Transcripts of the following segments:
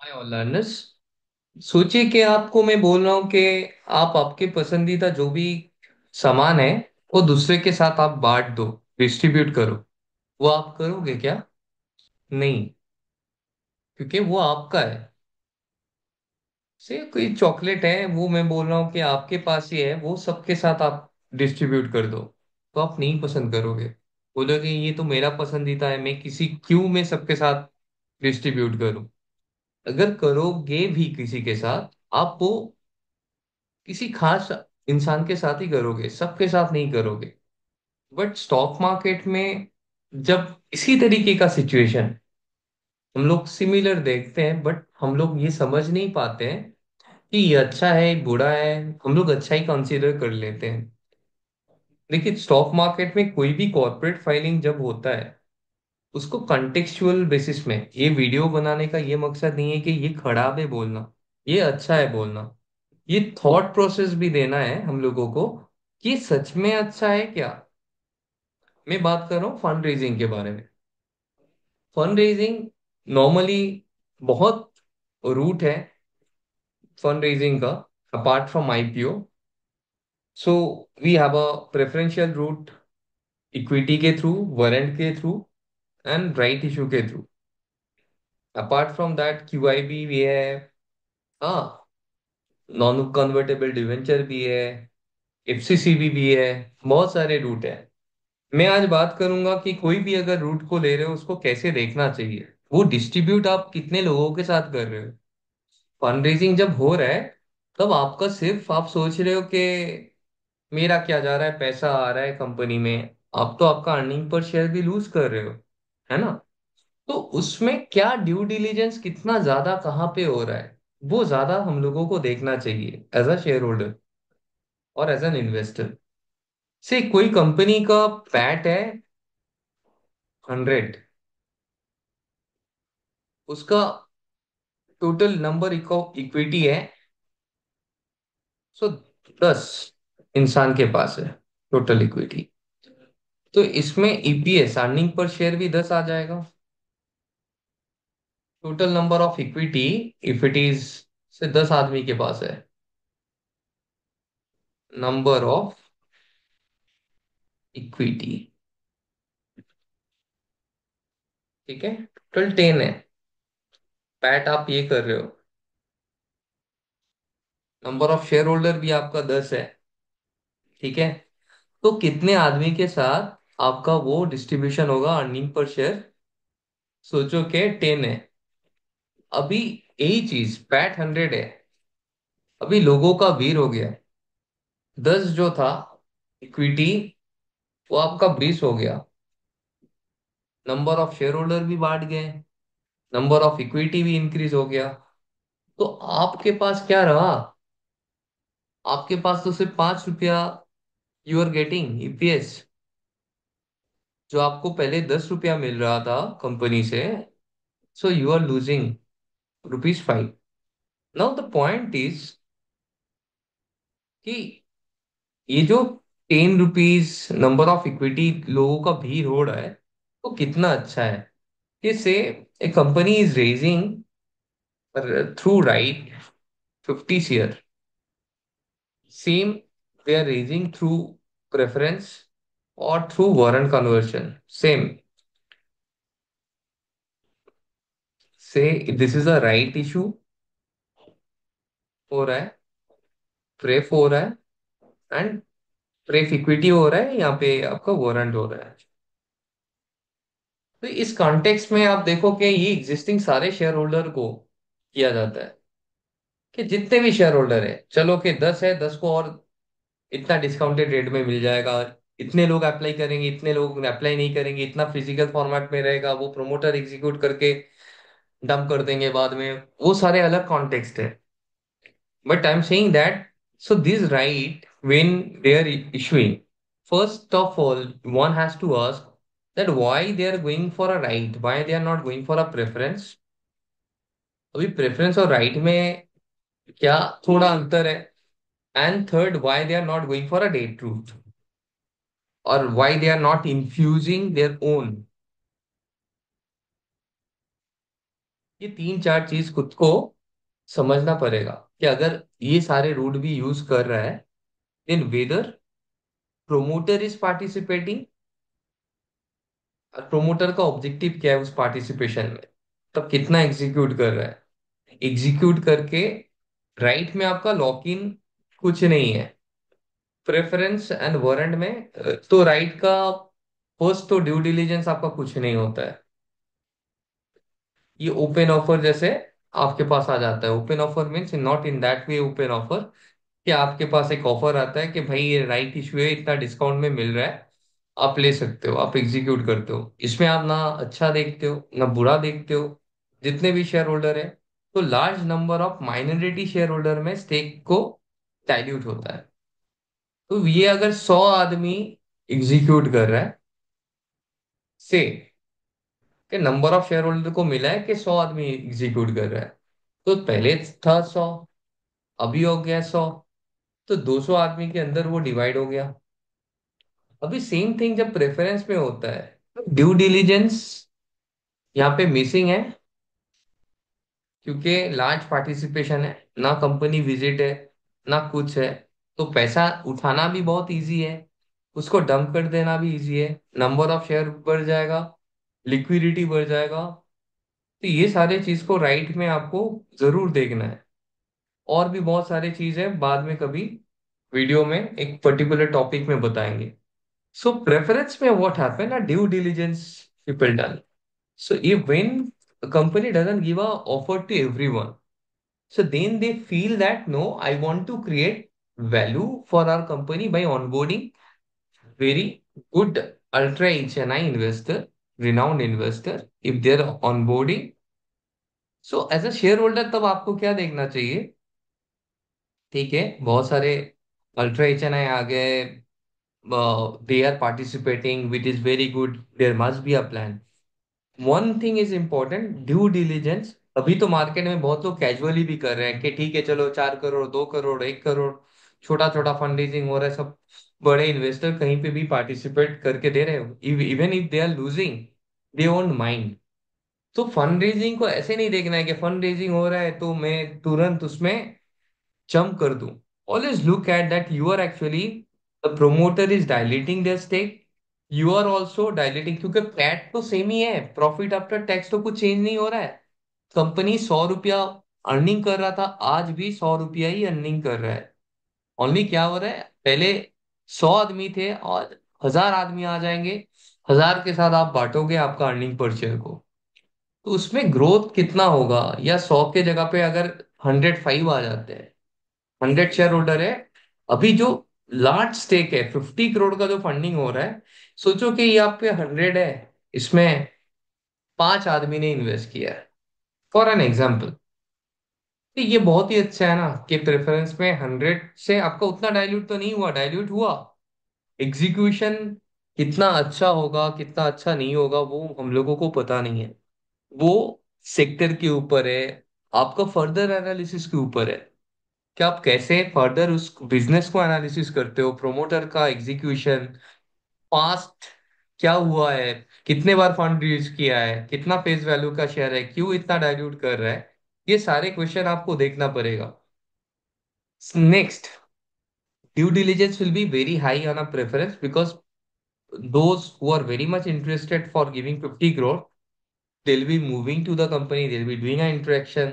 Hi all learners. सोचिए कि आपको मैं बोल रहा हूँ कि आप आपके पसंदीदा जो भी सामान है वो दूसरे के साथ आप बांट दो, डिस्ट्रीब्यूट करो। वो आप करोगे क्या? नहीं, क्योंकि वो आपका है। से कोई चॉकलेट है, वो मैं बोल रहा हूँ कि आपके पास ही है, वो सबके साथ आप डिस्ट्रीब्यूट कर दो, तो आप नहीं पसंद करोगे। बोलोगे ये तो मेरा पसंदीदा है, मैं किसी क्यों में सबके साथ डिस्ट्रीब्यूट करूं। अगर करोगे भी किसी के साथ, आप वो किसी खास इंसान के साथ ही करोगे, सबके साथ नहीं करोगे। बट स्टॉक मार्केट में जब इसी तरीके का सिचुएशन हम लोग सिमिलर देखते हैं, बट हम लोग ये समझ नहीं पाते हैं कि ये अच्छा है बुरा है। हम लोग अच्छा ही कंसीडर कर लेते हैं। देखिए, स्टॉक मार्केट में कोई भी कॉर्पोरेट फाइलिंग जब होता है, उसको कंटेक्चुअल बेसिस में, ये वीडियो बनाने का ये मकसद नहीं है कि ये खराब है बोलना, ये अच्छा है बोलना। ये थॉट प्रोसेस भी देना है हम लोगों को कि ये सच में अच्छा है क्या। मैं बात कर रहा हूँ फंड रेजिंग के बारे में। फंड रेजिंग नॉर्मली बहुत रूट है फंड रेजिंग का, apart from IPO. So we have a preferential route, equity के थ्रू, वारंट के थ्रू, एंड राइट इशू के through. Apart from that QIB भी है। हाँ, नॉन कन्वर्टेबल डिवेंचर भी है, एफसीसीबी भी है। बहुत सारे रूट है। मैं आज बात करूंगा कि कोई भी अगर रूट को ले रहे हो उसको कैसे देखना चाहिए। वो डिस्ट्रीब्यूट आप कितने लोगों के साथ कर रहे हो। फंड रेजिंग जब हो रहा है, तब आपका सिर्फ आप सोच रहे हो कि मेरा क्या जा रहा है, पैसा आ रहा है कंपनी में। आप तो आपका अर्निंग पर शेयर भी लूज कर रहे हो, है ना। तो उसमें क्या ड्यू डिलीजेंस कितना ज्यादा कहाँ पे हो रहा है, वो ज्यादा हम लोगों को देखना चाहिए एज अ शेयर होल्डर और एज एन इन्वेस्टर। से कोई कंपनी का पैट है 100, उसका टोटल नंबर इक्विटी है, सो 10 इंसान के पास है टोटल इक्विटी। तो इसमें ईपीएस, अर्निंग पर शेयर भी 10 आ जाएगा। Total number of equity, if it is से 10 आदमी के पास है, नंबर ऑफ इक्विटी, ठीक है, टोटल 10 है। पैट आप ये कर रहे हो, नंबर ऑफ शेयर होल्डर भी आपका 10 है, ठीक है। तो कितने आदमी के साथ आपका वो डिस्ट्रीब्यूशन होगा अर्निंग पर शेयर? सोचो के 10 है। अभी यही चीज पैट 100 है, अभी लोगों का भीड़ हो गया। 10 जो था इक्विटी, वो आपका 20 हो गया। नंबर ऑफ शेयर होल्डर भी बढ़ गए, नंबर ऑफ इक्विटी भी इंक्रीज हो गया। तो आपके पास क्या रहा? आपके पास तो सिर्फ 5 रुपया यू आर गेटिंग ईपीएस, जो आपको पहले 10 रुपया मिल रहा था कंपनी से। So you are losing ₹5। Now the point is कि ये जो 10 रुपीज नंबर ऑफ इक्विटी लोगों का भीड़ हो रहा है, वो कितना अच्छा है कि say a company is raising through right 50 share, same they are raising through preference और through warrant conversion, same. Say this is a right issue हो रहा है, प्रेफ हो रहा है, एंड प्रेफ इक्विटी हो रहा है, यहाँ पे आपका वारंट हो रहा है। तो इस कॉन्टेक्स्ट में आप देखो कि ये एग्जिस्टिंग सारे शेयर होल्डर को किया जाता है कि जितने भी शेयर होल्डर है, चलो कि 10 है, 10 को और इतना डिस्काउंटेड रेट में मिल जाएगा। इतने लोग अप्लाई करेंगे, इतने लोग अप्लाई नहीं करेंगे, इतना फिजिकल फॉर्मेट में रहेगा, वो प्रोमोटर एग्जीक्यूट करके डंप कर देंगे बाद में। वो सारे अलग कॉन्टेक्स्ट है। But I am saying that, so this right, when they are issuing, first of all one has to ask that why they are going for a right, why they are not going for a preference। अभी preference और right में क्या थोड़ा अंतर है? And third, why they are not going for a day truth, और why they are not infusing their own. ये तीन चार चीज खुद को समझना पड़ेगा कि अगर ये सारे रूट भी यूज कर रहा है, then whether promoter is participating, promoter का ऑब्जेक्टिव क्या है उस पार्टिसिपेशन में, तब कितना एग्जीक्यूट कर रहा है, एग्जीक्यूट करके राइट में आपका लॉक इन कुछ नहीं है। प्रेफरेंस एंड वारंट में तो राइट का फर्स्ट तो ड्यू डिलीजेंस आपका कुछ नहीं होता है। ये ओपन ऑफर जैसे आपके पास आ जाता है। Open offer means not in that way open offer कि आपके पास एक ऑफर आता है कि भाई ये राइट इशू है, इतना डिस्काउंट में मिल रहा है, आप ले सकते हो, आप एग्जीक्यूट करते हो। इसमें आप ना अच्छा देखते हो ना बुरा देखते हो, जितने भी शेयर होल्डर है। तो large number of minority share holder में स्टेक को डाइल्यूट होता है। तो ये अगर 100 आदमी एग्जीक्यूट कर रहा है, से कि नंबर ऑफ शेयर होल्डर को मिला है कि 100 आदमी एग्जीक्यूट कर रहा है, तो पहले था 100, अभी हो गया 100, तो 200 आदमी के अंदर वो डिवाइड हो गया। अभी सेम थिंग जब प्रेफरेंस में होता है, तो ड्यू डिलीजेंस यहाँ पे मिसिंग है, क्योंकि लार्ज पार्टिसिपेशन है, ना कंपनी विजिट है ना कुछ है। तो पैसा उठाना भी बहुत इजी है, उसको डंप कर देना भी इजी है, नंबर ऑफ शेयर बढ़ जाएगा, लिक्विडिटी बढ़ जाएगा। तो ये सारे चीज को राइट में आपको जरूर देखना है। और भी बहुत सारी चीजें बाद में कभी वीडियो में एक पर्टिकुलर टॉपिक में बताएंगे। सो प्रेफरेंस में what happen, a due diligence people done. So if when a company doesn't give a offer to everyone, so then they feel that no, I want to create value for our company by onboarding very good ultra HNI investor, renowned investor. If they're onboarding, so as a shareholder तब आपको क्या देखना चाहिए? ठीक है, बहुत सारे ultra HNI आ गए, they are participating, which is very good. There must be a plan. One thing is important, due diligence. अभी तो मार्केट में बहुत लोग कैजुअली भी कर रहे हैं कि ठीक है चलो 4 करोड़, 2 करोड़, 1 करोड़, छोटा छोटा फंड रेजिंग हो रहा है सब। बड़े इन्वेस्टर कहीं पे भी पार्टिसिपेट करके दे रहे हैं, even if they are losing, they won't mind. तो फंड रेजिंग को ऐसे नहीं देखना है कि फंड रेजिंग हो रहा है तो मैं तुरंत उसमें जंप कर दूं। Always look at that you are actually, the promoter is diluting their stake, you are also diluting, क्योंकि पैट तो सेम ही है, प्रॉफिट आफ्टर टैक्स तो कुछ चेंज नहीं हो रहा है। कंपनी 100 रुपया अर्निंग कर रहा था, आज भी 100 रुपया ही अर्निंग कर रहा है। ओनली क्या हो रहा है, पहले 100 आदमी थे और 1000 आदमी आ जाएंगे, 1000 के साथ आप बांटोगे आपका अर्निंग पर शेयर को, तो उसमें ग्रोथ कितना होगा? या 100 के जगह पे अगर 105 आ जाते हैं, 100 शेयर होल्डर है, अभी जो लार्ज स्टेक है 50 करोड़ का जो फंडिंग हो रहा है, सोचो कि ये आप पे 100 है, इसमें 5 आदमी ने इन्वेस्ट किया है, फॉर एन एग्जाम्पल। तो ये बहुत ही अच्छा है ना कि प्रेफरेंस में 100 से आपका उतना डाइल्यूट तो नहीं हुआ, डाइल्यूट हुआ। एग्जीक्यूशन कितना अच्छा होगा कितना अच्छा नहीं होगा वो हम लोगों को पता नहीं है, वो सेक्टर के ऊपर है, आपका फर्दर एनालिसिस के ऊपर है कि आप कैसे फर्दर उस बिजनेस को एनालिसिस करते हो, प्रोमोटर का एग्जीक्यूशन, पास्ट क्या हुआ है, कितने बार फंड यूज किया है, कितना फेस वैल्यू का शेयर है, क्यों इतना डाइल्यूट कर रहा है, ये सारे क्वेश्चन आपको देखना पड़ेगा। Next, due diligence will be very high on a preference because those who are very much interested for giving 50 crore, they'll be moving to the company, they'll be doing an interaction,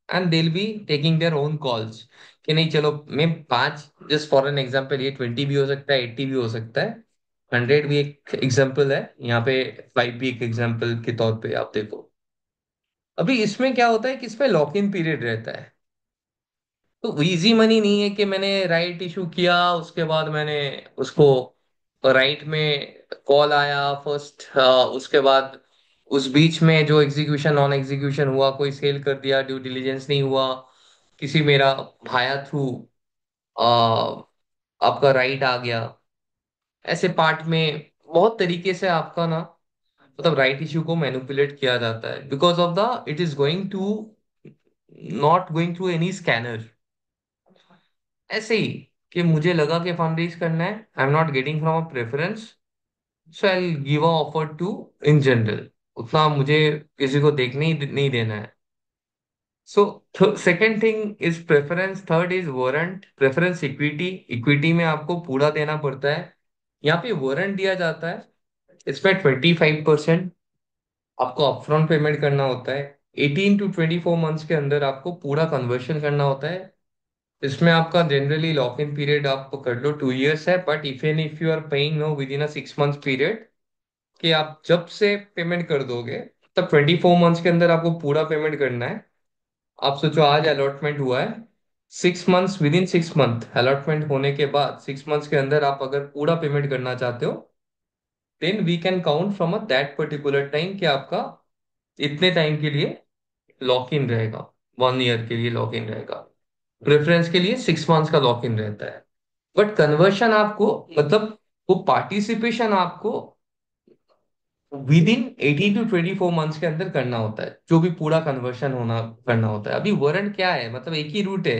and they'll be taking their own calls कि नहीं चलो मैं 5, just for an example, ये 20 भी हो सकता है, 80 भी हो सकता है, 100 भी एक एग्जांपल है यहाँ पे, 5 भी एक एग्जांपल के तौर पे आप देखो। अभी इसमें क्या होता है कि इसमें लॉक इन पीरियड रहता है, तो इजी मनी नहीं है कि मैंने राइट इशू किया उसके बाद मैंने उसको राइट में कॉल आया फर्स्ट, उसके बाद उस बीच में जो एग्जीक्यूशन नॉन एग्जीक्यूशन हुआ, कोई सेल कर दिया, ड्यू डिलीजेंस नहीं हुआ, किसी मेरा भाया थ्रू आपका राइट आ गया, ऐसे पार्ट में बहुत तरीके से आपका ना, मतलब राइट इशू को मैनिपुलेट किया जाता है because of the it is going to, not going through any scanner. ऐसे ही कि मुझे लगा कि फंड रेज करना है, I am not getting from a preference, so I give a offer to in general, उतना मुझे किसी को देखने ही नहीं देना है। So second thing is preference, third is warrant. Preference equity, equity में आपको पूरा देना पड़ता है। यहाँ पे वारंट दिया जाता है, इसमें 25% आपको अपफ्रंट पेमेंट करना होता है। 18 to 24 मंथ्स के अंदर आपको पूरा कन्वर्शन करना होता है। इसमें आपका जनरली लॉक इन पीरियड आप कर लो 2 इयर्स है, but if you are paying no within a अ 6 मंथ पीरियड, कि आप जब से पेमेंट कर दोगे तब 24 मंथ्स के अंदर आपको पूरा पेमेंट करना है। आप सोचो आज अलॉटमेंट हुआ है, 6 months, with in 6 month allotment होने के बाद 6 मंथ्स के अंदर आप अगर पूरा पेमेंट करना चाहते हो, then we can count from a that particular time कि आपका इतने टाइम के लिए लॉक इन रहेगा, 1 ईयर के लिए लॉक इन रहेगा। प्रेफरेंस के लिए 6 मंथ्स का लॉक इन रहता है। बट कन्वर्शन आपको, मतलब वो पार्टिसिपेशन आपको विद इन 18 to 24 मंथ्स के अंदर करना होता है, जो भी पूरा कन्वर्शन होना करना होता है। अभी वारंट क्या है, मतलब एक ही रूट है।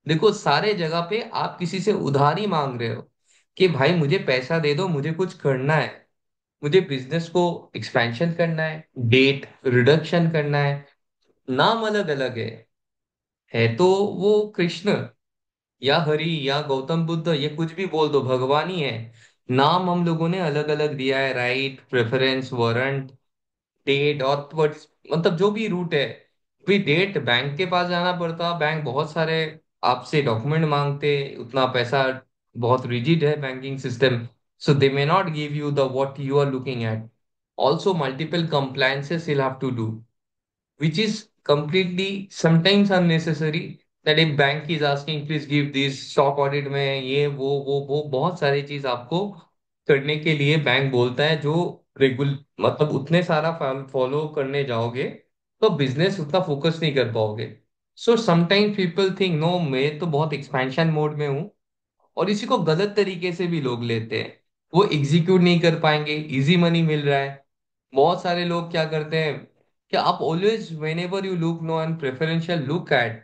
देखो सारे जगह पे आप किसी से उधारी मांग रहे हो कि भाई मुझे पैसा दे दो, मुझे कुछ करना है, मुझे बिजनेस को एक्सपेंशन करना है, डेट रिडक्शन करना है। नाम अलग अलग है तो वो कृष्ण या हरि या गौतम बुद्ध, ये कुछ भी बोल दो, भगवान ही है। नाम हम लोगों ने अलग अलग दिया है, राइट, प्रेफरेंस, वारंट, डेट और मतलब जो भी रूट है। भी डेट बैंक के पास जाना पड़ता, बैंक बहुत सारे आपसे डॉक्यूमेंट मांगते, उतना पैसा, बहुत रिजिड है banking system. So they may not give you the what you are looking at. Also multiple compliances you'll have to do, which is completely sometimes unnecessary, that a bank is asking please give this stock audit में ये वो बहुत सारी चीज आपको करने के लिए बैंक बोलता है, जो रेगुल मतलब उतने सारा फॉलो करने जाओगे तो बिजनेस उतना फोकस नहीं कर पाओगे। So sometimes people think no मैं तो बहुत एक्सपेंशन मोड में हूँ, और इसी को गलत तरीके से भी लोग लेते हैं। वो एग्जीक्यूट नहीं कर पाएंगे, इजी मनी मिल रहा है। बहुत सारे लोग क्या करते हैं कि आप always whenever you look no and preferential look at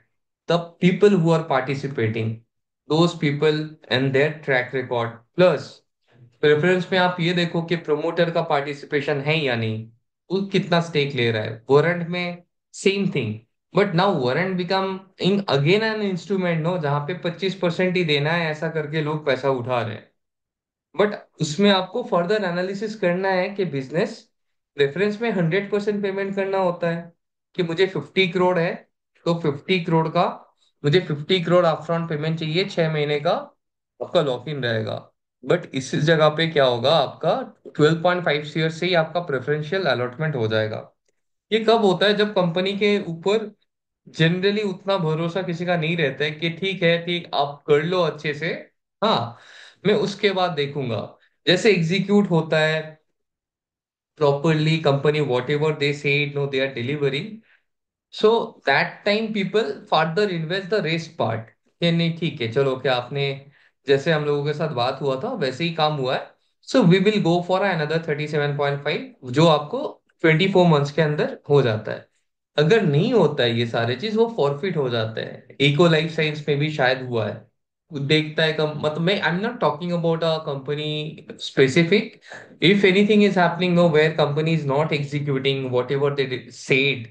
the people who are participating, those people and their track record. Plus preference में आप ये देखो कि प्रमोटर का पार्टिसिपेशन है या नहीं, वो कितना स्टेक ले रहा है। वारंट में same thing, but now warrant becoming again an instrument no, जहाँ पे 25% ही देना है ऐसा करके लोग पैसा उठा रहे हैं। बट उसमें आपको फर्दर एनालिसिस करना है कि बिजनेस रेफरेंस में 100% पेमेंट करना होता है, कि मुझे 50 करोड़ है तो 50 करोड़ का मुझे 50 करोड़ अपफ्रंट पेमेंट चाहिए, 6 महीने का आपका लॉक इन रहेगा। बट इस जगह पे क्या होगा, आपका 12.5 ईयर से ही आपका प्रेफरेंशियल अलॉटमेंट हो जाएगा। ये कब होता है, जब कंपनी के ऊपर जनरली उतना भरोसा किसी का नहीं रहता है कि ठीक है, ठीक आप कर लो अच्छे से, हाँ मैं उसके बाद देखूंगा। जैसे एग्जीक्यूट होता है properly company, whatever they say no they are delivering, so that time people further invest the rest part, कि नहीं ठीक है चलो, क्या आपने जैसे हम लोगों के साथ बात हुआ था वैसे ही काम हुआ है, so we will go for another 37.5, जो आपको 24 मंथ्स के अंदर हो जाता है। अगर नहीं होता है ये सारे चीज, वो फॉरफिट हो जाता है। इको लाइफ साइंस में भी शायद हुआ है, देखता है कम, मतलब मैं आई am not talking about a company specific, if anything is happening no where company is not executing whatever they said,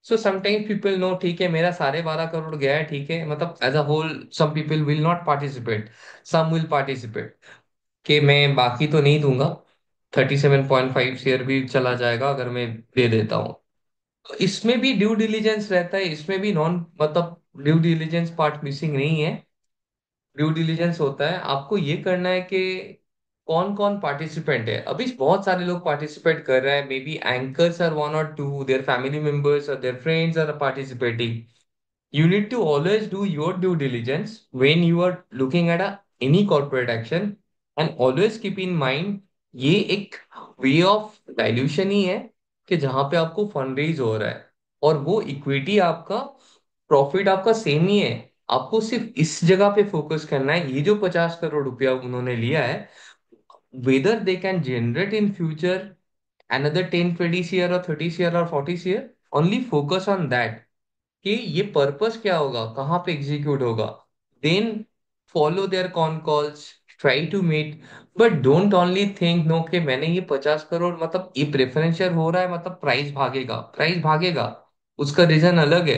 so sometimes people know ठीक है मेरा 12.5 करोड़ गया है, ठीक है, मतलब as a whole some people will not participate, some will participate, कि मैं बाकी तो नहीं दूंगा, 37.5 शेयर भी चला जाएगा अगर मैं दे देता हूँ। तो इसमें भी ड्यू डिलीजेंस रहता है, इसमें भी नॉन मतलब ड्यू डिलीजेंस पार्ट मिसिंग नहीं है। ड्यू डिलीजेंस होता है, आपको ये करना है कि कौन कौन पार्टिसिपेंट है। अभी बहुत सारे लोग पार्टिसिपेट कर रहे हैं, maybe anchors are one और टू, देयर फैमिली मेंबर्स और their friends are participating. You need to always do your due diligence when you are looking at any corporate action, and always keep in mind ये एक way of dilution ही है, कि जहां पे आपको fund raise हो रहा है और वो इक्विटी आपका प्रॉफिट आपका सेम ही है। आपको सिर्फ इस जगह पे फोकस करना है, ये जो 50 करोड़ रुपया उन्होंने लिया है, whether they can generate in future another 10 20 CR और 30 CR और 40 CR, only focus on that, कि ये पर्पस क्या होगा, कहाँ पे एग्जीक्यूट होगा। Then follow their con calls, try to meet, but don't only think no कि मैंने ये 50 करोड़, मतलब ये प्रेफरेंशियल हो रहा है मतलब प्राइस भागेगा, प्राइस भागेगा, उसका रीजन अलग है।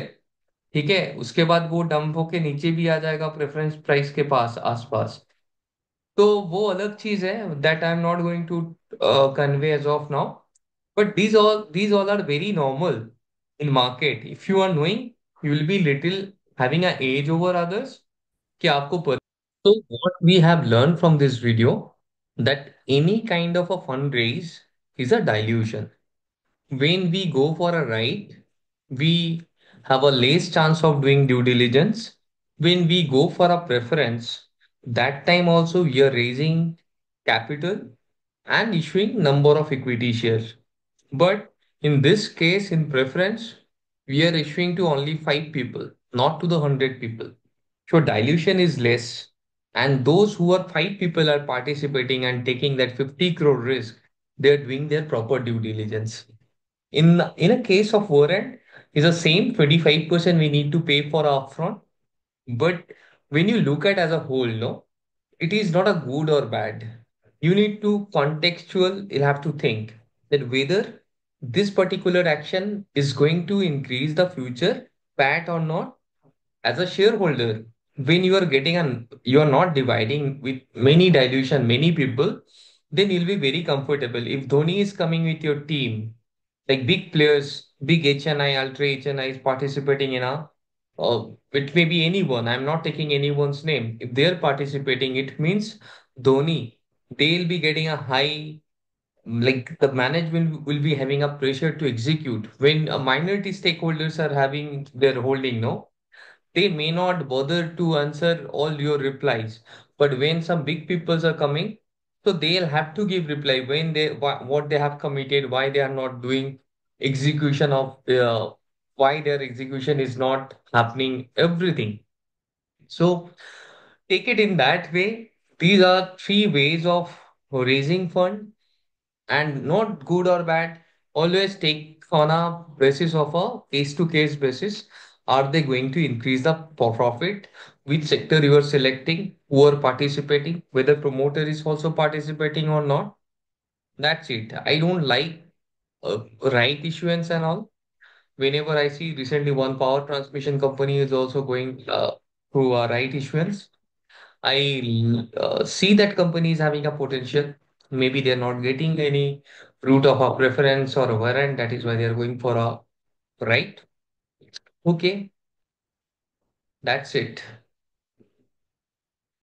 ठीक है, उसके बाद वो डंप होके नीचे भी आ जाएगा प्रेफरेंस प्राइस के पास आसपास। तो वो अलग चीज है, that I am not going to convey as of now. But these all are very normal in market. If you are knowing, you will be little having an edge over others कि आपको पता। So what we have learned from this video, that any kind of a fundraise is a dilution. When we go for a ride, we have a less chance of doing due diligence. When we go for a preference, that time also we are raising capital and issuing number of equity shares. But in this case, in preference, we are issuing to only 5 people, not to the 100 people. So dilution is less. And those who are 5 people are participating and taking that 50 crore risk, they are doing their proper due diligence. In a case of warrant, is the same 25% we need to pay for upfront. But when you look at as a whole, no, it is not a good or bad. You need to contextual, you'll have to think that whether this particular action is going to increase the future PAT or not. As a shareholder, when you are getting an, you are not dividing with many dilution, many people, then you'll be very comfortable. If Dhoni is coming with your team, like big players, big HNI, Ultra HNI is participating in a, it may be anyone. I'm not taking anyone's name. If they're participating, it means Dhoni, they'll be getting a high, like the management will be having a pressure to execute. When a minority stakeholders are having their holding, no, they may not bother to answer all your replies. But when some big peoples are coming, so they'll have to give reply when they what they have committed, why they are not doing execution of why their execution is not happening, everything. So take it in that way. These are three ways of raising fund, and not good or bad. Always take on a basis of a case to case basis. Are they going to increase the profit? Which sector you are selecting? Who are participating? Whether promoter is also participating or not? That's it. I don't like right issuance and all. Whenever I see recently one power transmission company is also going through a right issuance, I see that company is having a potential. Maybe they're not getting any route of a preference or a warrant. That is why they're going for a right. Okay, that's it.